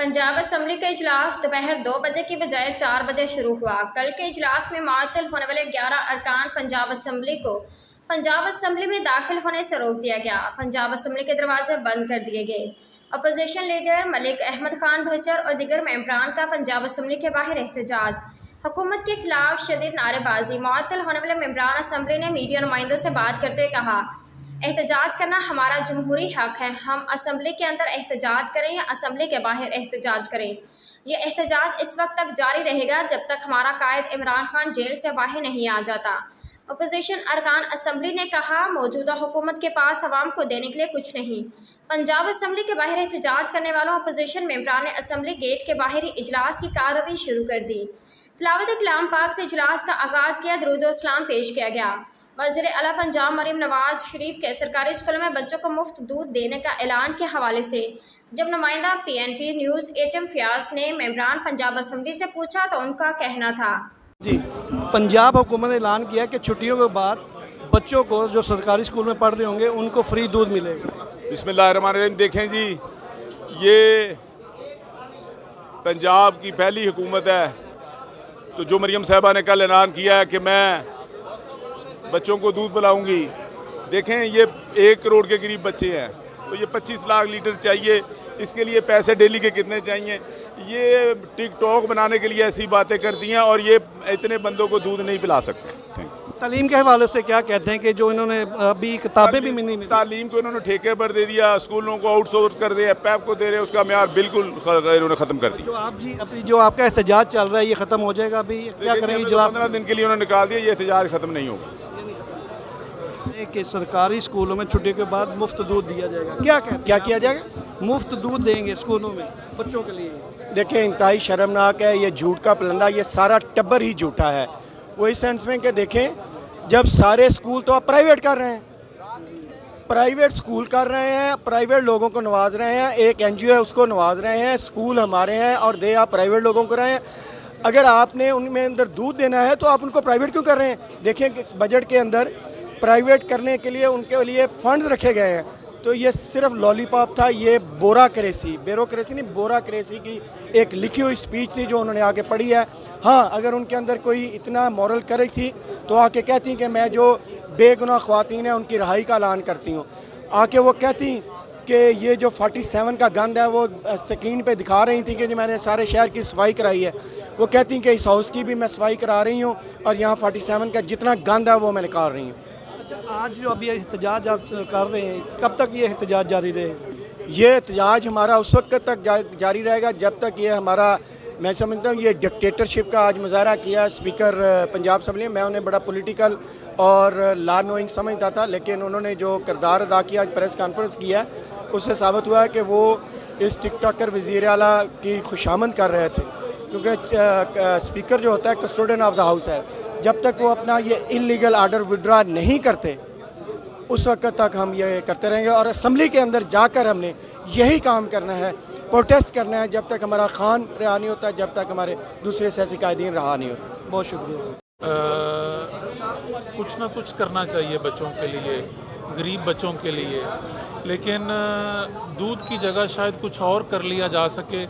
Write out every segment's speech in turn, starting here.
Punjab assembly का इजलास दोपहर 2 बजे की बजाय 4 बजे शुरू हुआ। कल के इजलास में मुअत्तल होने वाले 11 अरकान पंजाब असम्बली को पंजाब असम्बली में दाखिल होने से रोक दिया गया। पंजाब असम्बली के दरवाजे बंद कर दिए गए। अपोजिशन लीडर मलिक अहमद खान भचर और दीगर मेंबरान का पंजाब असम्बली के बाहर एहतजाज। हुकूमत के खिलाफ शदीद नारेबाजी। मुअत्तल होने वाले मेंबरान असम्बली ने मीडिया नुमाइंदों से बात करते हुए कहा, एहतजाज करना हमारा जमहूरी हक है। हम असम्बली के अंदर एहतजाज करें या असम्बली के बाहर एहतजाज करें, ये एहतजाज इस वक्त तक जारी रहेगा जब तक हमारा कायद इमरान खान जेल से बाहर नहीं आ जाता। अपोजिशन अरकान असम्बली ने कहा, मौजूदा हुकूमत के पास अवाम को देने के लिए कुछ नहीं। पंजाब असम्बली के बाहर एहतजाज करने वालों अपोजिशन मेंबरान ने असम्बली गेट के बाहर ही इजलास की कार्रवाई शुरू कर दी। तिलावत कलाम पाक से इजलास का आगाज़ किया। दरूद व सलाम पेश किया गया। वज़ीर आला पंजाब मरीम नवाज शरीफ के सरकारी स्कूलों में बच्चों को मुफ्त दूध देने का ऐलान के हवाले से जब नुमाइंदा PNP न्यूज़ HM फयाज ने मेंबरान पंजाब असम्बली से पूछा तो उनका कहना था, जी पंजाब हुकूमत ने ऐलान किया कि छुट्टियों के बाद बच्चों को जो सरकारी स्कूल में पढ़ रहे होंगे उनको फ्री दूध मिलेगा। बिस्मिल्लाहिर्रहमानिर्रहीम। देखें जी, ये पंजाब की पहली हुकूमत है तो जो मरीम साहबा ने कल ऐलान किया है कि मैं बच्चों को दूध पिलाऊंगी। देखें, ये 1 करोड़ के करीब बच्चे हैं तो ये 25 लाख लीटर चाहिए। इसके लिए पैसे डेली के कितने चाहिए? ये टिकटॉक बनाने के लिए ऐसी बातें करती हैं और ये इतने बंदों को दूध नहीं पिला सकते। तालीम के हवाले से क्या कहते हैं कि जो इन्होंने अभी किताबें भी नहीं मिली, तालीम को इन्होंने ठेके पर दे दिया, स्कूलों को आउटसोर्स कर दिया, पैप को दे रहे हैं, उसका म्यार बिल्कुल इन्होंने ख़त्म कर दिया। जो आप जी अभी जो आपका एहतजाज चल रहा है ये ख़त्म हो जाएगा? अभी क्या करेंगे? 15 दिन के लिए उन्होंने निकाल दिया, ये एहतजाज ख़त्म नहीं होगा। कि सरकारी स्कूलों में छुट्टी के बाद मुफ्त दूध दिया जाएगा। क्या किया जाएगा? मुफ्त दूध देंगे स्कूलों में बच्चों के लिए। देखिए, इंतहाई शर्मनाक है, ये झूठ का पलंदा, ये सारा टब्बर ही झूठा है। वो इस सेंस में कि देखें, जब सारे स्कूल तो आप प्राइवेट कर रहे हैं, प्राइवेट स्कूल कर रहे हैं, प्राइवेट लोगों को नवाज रहे हैं, एक NGO है उसको नवाज रहे हैं, स्कूल हमारे हैं और दे आप प्राइवेट लोगों को रहे हैं। अगर आपने उनमें अंदर दूध देना है तो आप उनको प्राइवेट क्यों कर रहे हैं? देखें, बजट के अंदर प्राइवेट करने के लिए उनके लिए फंड्स रखे गए हैं, तो ये सिर्फ लॉलीपॉप था। ये ब्यूरोक्रेसी नहीं, बोराक्रेसी की एक लिखी हुई स्पीच थी जो उन्होंने आके पढ़ी है। हाँ, अगर उनके अंदर कोई इतना मॉरल करेज थी तो आके कहती कि मैं जो बेगुनाह ख्वातीन हैं उनकी रहाई का ऐलान करती हूँ। आके वो कहती कि ये जो 47 का गंद है वो स्क्रीन पे दिखा रही थी कि जी मैंने सारे शहर की सफाई कराई है। वो कहती कि इस हाउस की भी मैं सफाई करा रही हूँ और यहाँ 47 का जितना गंद है वो मैं निकाल रही हूँ। आज जो अभी एहतजाज आप कर रहे हैं, कब तक ये एहतजाज जारी रहेगा? ये एहतजाज हमारा उस वक्त तक जारी रहेगा जब तक ये हमारा, मैं समझता हूँ ये डिक्टेटरशिप का आज मुजाहरा किया स्पीकर पंजाब असम्बली में। मैं उन्हें बड़ा पॉलिटिकल और लॉ नोइंग समझता था, लेकिन उन्होंने जो किरदार अदा किया, आज प्रेस कॉन्फ्रेंस किया है, उससे साबित हुआ है कि वो इस टिकटॉकर वज़ीर आला की खुशामद कर रहे थे। क्योंकि स्पीकर जो होता है कस्टोडियन ऑफ द हाउस है, जब तक वो अपना ये इलीगल आर्डर विड्रॉ नहीं करते उस वक्त तक हम ये करते रहेंगे। और असम्बली के अंदर जाकर हमने यही काम करना है, प्रोटेस्ट करना है जब तक हमारा खान रहा नहीं होता, जब तक हमारे दूसरे सियासी कायदीन रहा नहीं होता। बहुत शुक्रिया। कुछ ना कुछ करना चाहिए बच्चों के लिए, गरीब बच्चों के लिए, लेकिन दूध की जगह शायद कुछ और कर लिया जा सके।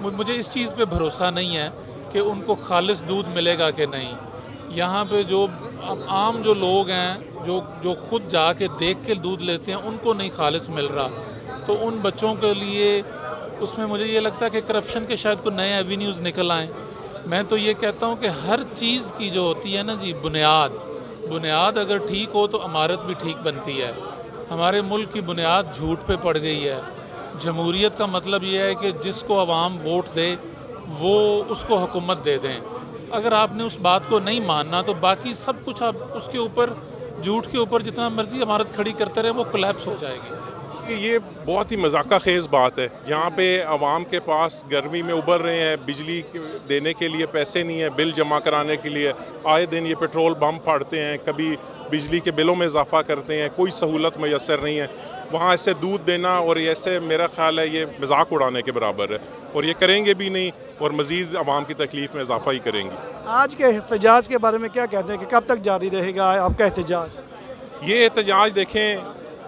मुझे इस चीज़ पे भरोसा नहीं है कि उनको खालिस दूध मिलेगा कि नहीं। यहाँ पे जो आम जो लोग हैं जो खुद जाके देख के दूध लेते हैं उनको नहीं खालिस मिल रहा, तो उन बच्चों के लिए उसमें मुझे ये लगता है कि करप्शन के शायद कोई नए एवेन्यूज़ निकल आएँ। मैं तो ये कहता हूँ कि हर चीज़ की जो होती है ना जी, बुनियाद अगर ठीक हो तो इमारत भी ठीक बनती है। हमारे मुल्क की बुनियाद झूठ पे पड़ गई है। जमहूरियत का मतलब ये है कि जिसको अवाम वोट दे वो उसको हुकूमत दे दें। अगर आपने उस बात को नहीं मानना तो बाकी सब कुछ आप उसके ऊपर, झूठ के ऊपर जितना मर्जी इमारत खड़ी करते रहे वो कोलैप्स हो जाएगी। ये बहुत ही मजाका खेज़ बात है। जहाँ पे आवाम के पास गर्मी में उबर रहे हैं, बिजली देने के लिए पैसे नहीं है, बिल जमा कराने के लिए आए दिन ये पेट्रोल बम फाड़ते हैं, कभी बिजली के बिलों में इजाफा करते हैं, कोई सहूलत मैसर नहीं है। वहाँ ऐसे दूध देना और ऐसे, मेरा ख्याल है ये मजाक उड़ाने के बराबर है और ये करेंगे भी नहीं और मज़ीद आवाम की तकलीफ़ में इजाफा ही करेंगे। आज के एहतजाज के बारे में क्या कहते हैं कि कब तक जारी रहेगा आपका एहतजाज? ये एहतजाज देखें,